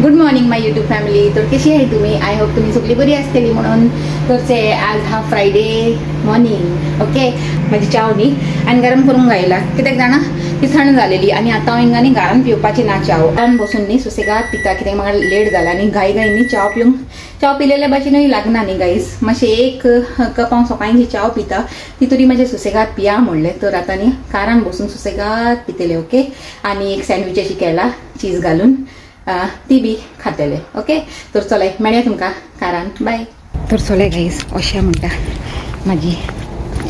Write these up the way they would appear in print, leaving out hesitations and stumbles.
Good morning माय YouTube family. तर कशी आहे तुम्ही? आय होप तुम्ही सगळी बरी असतली म्हणून. तर आज हा फ्रायडे मॉर्निंग ओके. माझी चाव न्ही आणि गरम करून गायला कित्याक जाणा ती थंड झालेली आणि आता हिंगांनी गारान पिवपाची ना चाव. गारान बसून न्ही सुसेगात पिता कित्याक म्हाका लेट जाला आनी घाई घाईनी चाव पिलेल्या भाशेनूय लागना न्ही गाईस. मातशें एक कप हांव सकाळी जी चाव पिता ती तरी माझ्या सुसेगात पिया म्हणलें. तर आता न्ही कारान बसून सुसेगात पितेले ओके. आणि एक सँडविच अशी केला चीज घालून ती बी खातेले ओके. तर चलय मेळया तुमकां कारान बाय. तर चलय गाईस अशें म्हणटा माझी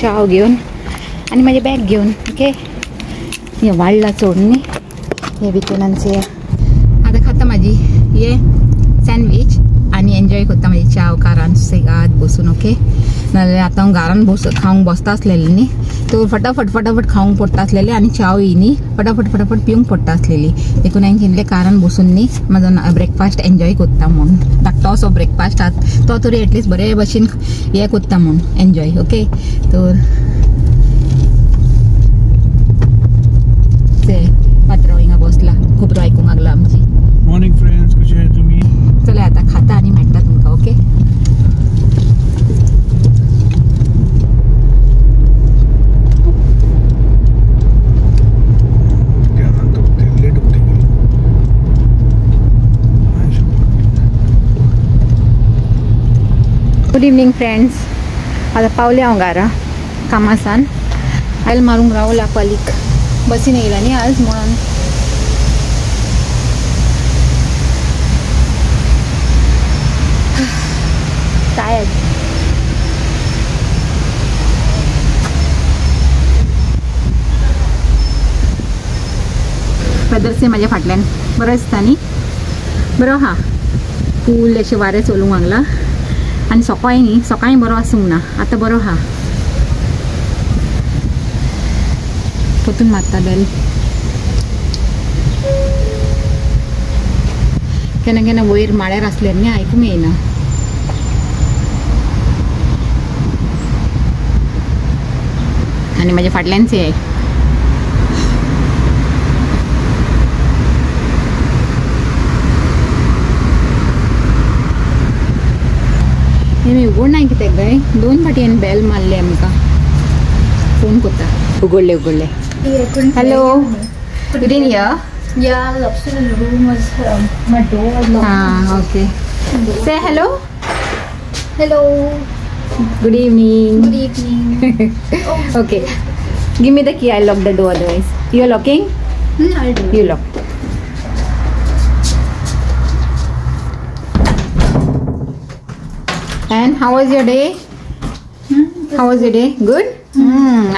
चाव घेवन आनी माझे बॅग घेवन ओके. हे वाडला चड न्ही हे विकेंडांचे आता खाता माझी हे सँडविच आणि एन्जॉय करता माझी चाव कारान सुसेगात बसून ओके. नाजाल्यार आतां हांव घरान खावंक बसता आसलेली न्ही तर फटाफट खावंक पडटा आसलेले आणि चाव ही न्ही फटाफट पिवंक पडटा आसलेली. देखून हांवें चिंतलें कारान बसून न्ही म्हाजो ब्रेकफास्ट एन्जॉय करता म्हूण. धाकटो असो ब्रेकफास्ट आसा तो तरी एटलीस्ट बरे भशेन हे करता म्हूण एन्जॉय ओके. तर ते पात्रांव हिंगा बसला खूब आयकूंक लागला आमची. मॉर्निंग फ्रेंड्स, कशे आहे तुम्ही? चला आता खाता आणि मेळटा तुमकां ओके. Good evening friends. आता पावले हांव घरा कामासान. आयल मारूंक रावला पालीक बसीन येयला न्ही आज म्हणून. टायर्ड वेदरचे माझ्या फाटल्यान बरो दिसता न्ही. बरो हा कूल अशें वारें चलूंक लागला आणि सकाळी बरो आसूंक ना. आता बरो हा परतून मारता बेल. केन्ना केन्ना वयर माळ्यार आसल्यार न्ही आयकूंक येना. आणि माझ्या फाटल्यानचे आहे मी उगड नाही कित्याक गाय 2 फाटी हांवें बेल मारले आमकां फोन करता. उगडले hello you didn't hear? Yeah, the upstairs room was my door was locked. Okay. Say hello. Hello. Good evening. Good evening. Okay. Give me the key. I'll lock the door otherwise. You're locking? I'll do. You lock. And how was your day? How was your day? Good?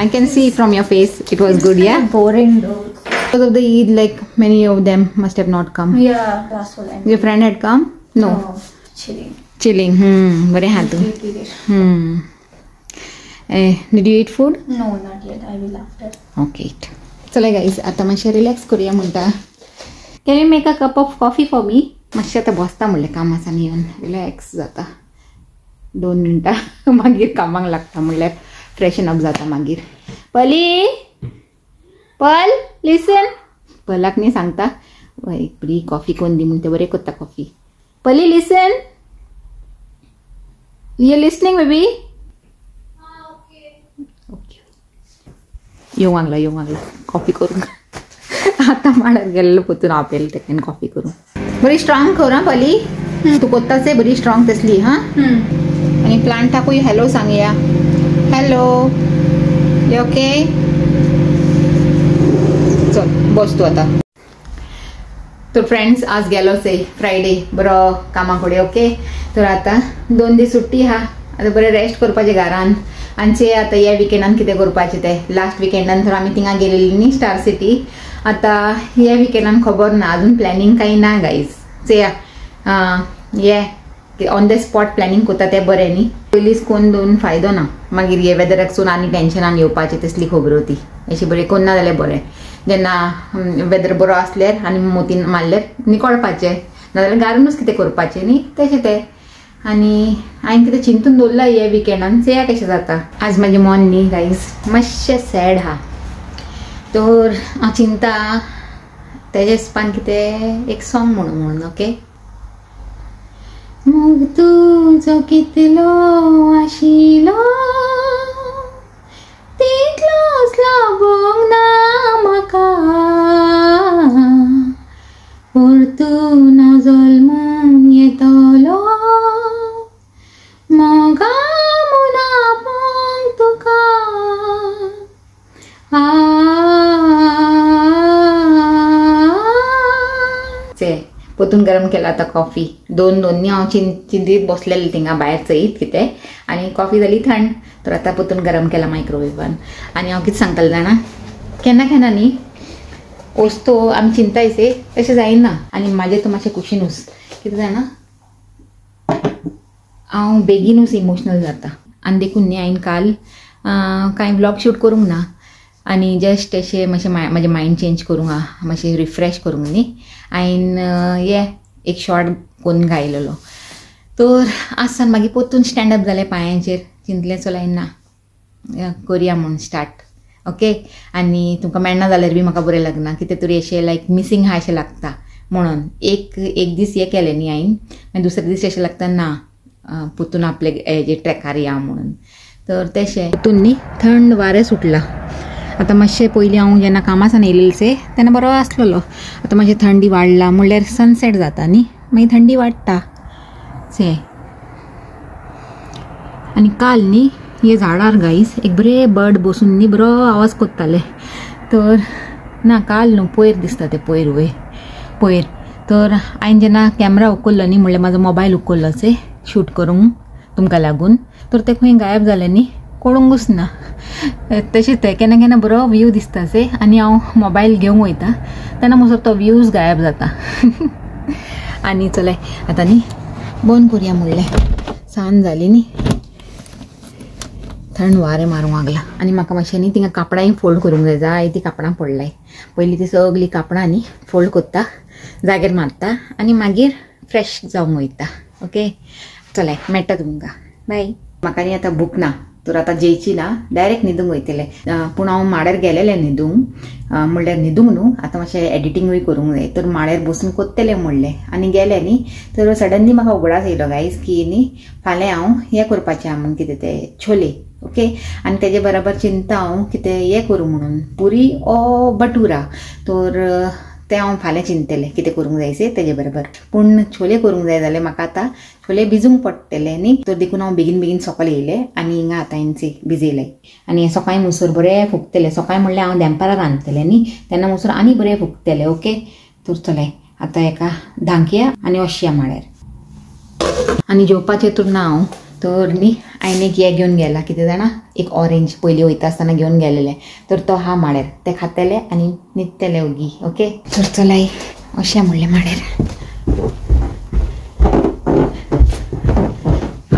I can see from your face it was good, yeah? Boring though. Because of the Eid, like many of them must have not come. Yeah, that's what I mean. Your friend had come? No. Chilling. Very happy. Did you eat food? No, not yet. I will after. Okay. चला guys, आता मातशें relax करूया म्हणटा. Can you make a cup of coffee for me? मातशें आता बसता म्हणलें कामासान येवन रिलॅक्स जाता 2 मिनटां मागीर कामाक लागता म्हणल्यार फ्रेशन अप जाता मागीर. पल लिसन पलाक न्ही सांगता एक बरी कॉफी कोण दी म्हणून ते बरें करता कॉफी. पली लिसन यू लिसनिंग बेबी? ओके. येवंक लागला कॉफी करून. आता माडार गेल्लो पोतून आपेल तेका कॉफी करून बरी स्ट्रॉंग कर हा पली. तू कोत्ताच बरी स्ट्रॉंग तसली हा. आणि प्लांटाकूय हॅलो सांगया. Hello you okay? चल बस तू आता. तर फ्रेंड्स आज गेलोच आहे फ्रायडे बरो कामाकडे ओके. तर आता 2 दीस सुट्टी हा. आता बरें रेस्ट करपाचें घरान आमचे. आता ह्या विकेंडान कितें करपाचें ते लास्ट विकेंडान तर आमी थिंगा गेलेली न्ही स्टार सिटी. आता ह्या विकेंडान खबर ना अजून प्लॅनिंग काही ना गाईज. चेया हे ऑन द स्पॉट प्लॅनिंग करता ते बरें न्ही. पयलींच कोण दोन फायदो ना मागीर हे वेदराक सून आनी टेन्शनान येवपाचें तसली खबर होती. अशी बरें कोण ना जाल्यार बरें. जेन्ना वेदर बरो आसल्यार आनी मोतीन मारल्यार निकळपाचें नाजाल्यार गारूनच कितें करपाचें न्ही तशें तें. आनी हांवें कितें चिंतून दवरला हे विकेंडान चेया कशें जाता. आज म्हाजें मन न्ही गाईज मातशें सॅड हा. तर हांव चिंता तेजे हिसपान कितें एक सॉंग म्हणून ओके. मग तुजो कितलो आशिलो तितलोच लाभोंक ना म्हाका परतून हांव जल्मून येतलो मोगा म्हूण आपोवंक तुका पोतून गरम केला आता कॉफी दोन्ही हांव चिंतीत बसलेलें थिंगा भायर चयत कितें आनी कॉफी जाली थंड तर आतां पोतून गरम केला मायक्रोवेवान आनी हांव कितें सांगतलें जाणा केन्ना केन्ना न्ही वस्तू आमी चिंतायसे तशें जायना आनी म्हाजें तो मातशें कुशीनूच कितें जाणा हांव बेगीनूच इमोशनल जाता आनी देखून न्ही हांवें काल कांय ब्लॉग शूट करूंक ना आनी जस्ट अशें मातशें म्हाजें मायंड चेंज करूंक मातशें रिफ्रेश करूंक न्ही हांवें एक शॉर्ट करून गायलेलो तर आसान मागीर पोतून स्टँडअप जालें पांयांचेर चिंतलें चल ना करुया म्हूण स्टार्ट ओके आनी तुमकां मेळना जाल्यार बी म्हाका बरें लागना कितें तरी अशें लायक मिसींग आहा अशें लागता म्हणून एक दीस हें केलें न्ही हांवें आनी दुसरे दीस अशें लागता ना पोतून आपले हेजे ट्रॅकार या म्हणून तर तशें पोतून न्ही थंड वारें सुटलां आतां मातशें पयलीं हांव जेन्ना कामा सावन येयलेलें तेन्ना बरो आसलेलो आतां मातशें थंडी वाडला म्हणल्यार सनसेट जाता न्ही मागीर थंडी वाडटा से आनी काल न्ही हे झाडार गाईस एक बरें बर्ड बसून न्ही बरो आवाज कोत्ताले तर ना काल न्हू पयर दिसता ते पयर तर हांवें जेन्ना कॅमेरा उखल्लो न्ही म्हणल्यार म्हाजो मोबायल उखल्लो से शूट करूंक तुमकां लागून तर ते खंय गायब जालें न्ही कळूंकूच ना तशेंच ते केन्ना केन्ना बरो व्यू दिसता से आनी हांव मोबायल घेवंक वयता तेन्ना मातसो तो व्यूज गायब जाता आनी चलय आतां न्ही बंद करुया म्हणलें सांज जाली न्ही थंड वारें मारूंक लागला आनी म्हाका मातशें न्ही थिंगा कापडांय फोल्ड करूंक जाय जायतीं कापडां पडलाय पयलीं ती सगळीं कापडां न्ही फोल्ड कोत्ता जाग्यार मारता आनी मागीर फ्रेश जावंक वयता ओके चलय मेळटा तुमकां बाय म्हाका न्ही आतां भूक ना तर आतां जेयची ना डायरेक्ट न्हिदूंक वयतलें पूण हांव माड्यार गेलेलें न्हिदूंक म्हणल्यार न्हिदूंक न्हू आतां मातशें एडिटींगूय करूंक जाय तर माड्यार बसून कोत्तलें म्हणलें आनी गेलें न्ही तर सडनली म्हाका उगडास येयलो गायज की न्ही फाल्यां हांव हें करपाचें आहा म्हूण कितें तें छोले ओके आनी तेजे बराबर चिंता हांव कितें हें करूं म्हणून पुरी ओ बटुरा तर तें हांव फाल्यां चिंतलें कितें करूंक जायसे तेजे बरोबर पूण छोले करूंक जाय जाल्यार म्हाका आतां छोले भिजूंक पडटले न्ही तर देखून हांव बेगीन सकाळीं येयलें आनी हिंगा आतां हांवें भिजयलें आनी सकाळीं मुसर बरें फुगतलें सकाळीं म्हणल्यार हांव दनपारां रांदतलें न्ही तेन्ना मुसर आनी बरें फुगतलें ओके तर चलय आतां हेका धांकया आनी वचया म्हळ्यार आनी जेवपाचें तर ना हांव तर न्ही हांवें एक हें घेवन गेलां कितें जाणा एक ऑरेंज पयलीं वयता आसतना घेवन गेलेलें तर तो हा माड्यार तें खातलें आनी न्हिदतलें ओगी ओके तर चलय अशें म्हणलें माड्यार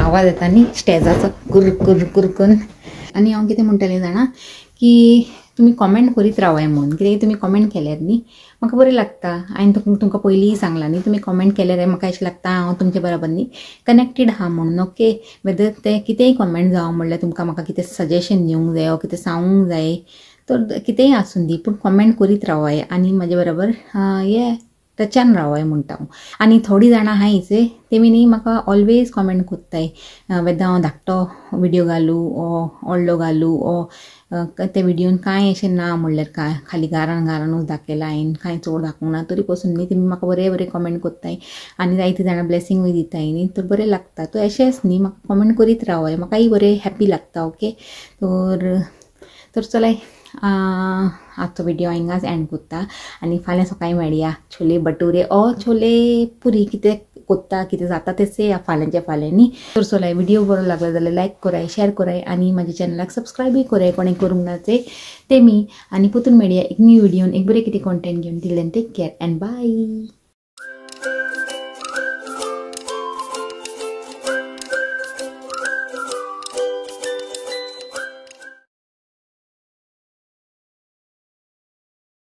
आवाज येता न्ही स्टेजाचो कुर करून आनी हांव कितें म्हणटलें जाणा की तुमी कॉमेंट करीत रावय म्हणून कित्याक तुमी कॉमेंट केल्यार न्ही म्हाका बरें लागता हांवें तुमकां पयलीं सांगलां न्ही तुमी कॉमेंट केल्यार म्हाका अशें लागता हांव तुमचे बरोबर न्ही कनेक्टेड आहा म्हणून ओके वेदर ते कितेंय कॉमेंट जावं म्हणल्यार तुमकां म्हाका कितें सजेशन दिवंक जाय कितें सांगूंक जाय तर कितेंय आसूं दी पूण कॉमेंट करीत रावय आनी म्हाजे बरोबर हे टचान रावय म्हणटा हांव आनी थोडीं जाणां आहाय तेमी न्ही म्हाका ऑलवेज कॉमेंट कोत्ताय वेदर हांव धाकटो विडियो घालूं ओ व्हडलो घालूं ओ ते विडियोन कांय अशें ना म्हणल्यार काय खाली गारानूच दाखयलां हांवें कांय चड दाखोवंक ना तरी पासून न्ही तेमी म्हाका बरें कॉमेंट कोत्ताय आनी जायतीं जाणां ब्लेसिंगूय दिताय न्ही तर बरें लागता तो अशेंच न्ही म्हाका कॉमेंट करीत रावय म्हाकाय बरें हॅप्पी लागता ओके तर चलय आजचो विडियो हिंगाच एंड कोत्ता आनी फाल्यां सकाळीं मेळया छोले भटुरे ओ छोले पुरी कितें कोत्ता कितें जाता तें फाल्यांच्या फाल्यां न्ही तर चलय विडियो बरो लागलो जाल्यार लायक कराय शेअर कराय आनी म्हाज्या चॅनलाक सबस्क्रायबूय कराय कोणें करूंक ना तेमी आनी पोतून मेळया एक न्यू विडियोन एक बरें कितें कॉन्टेंट घेवन till then take care and bye.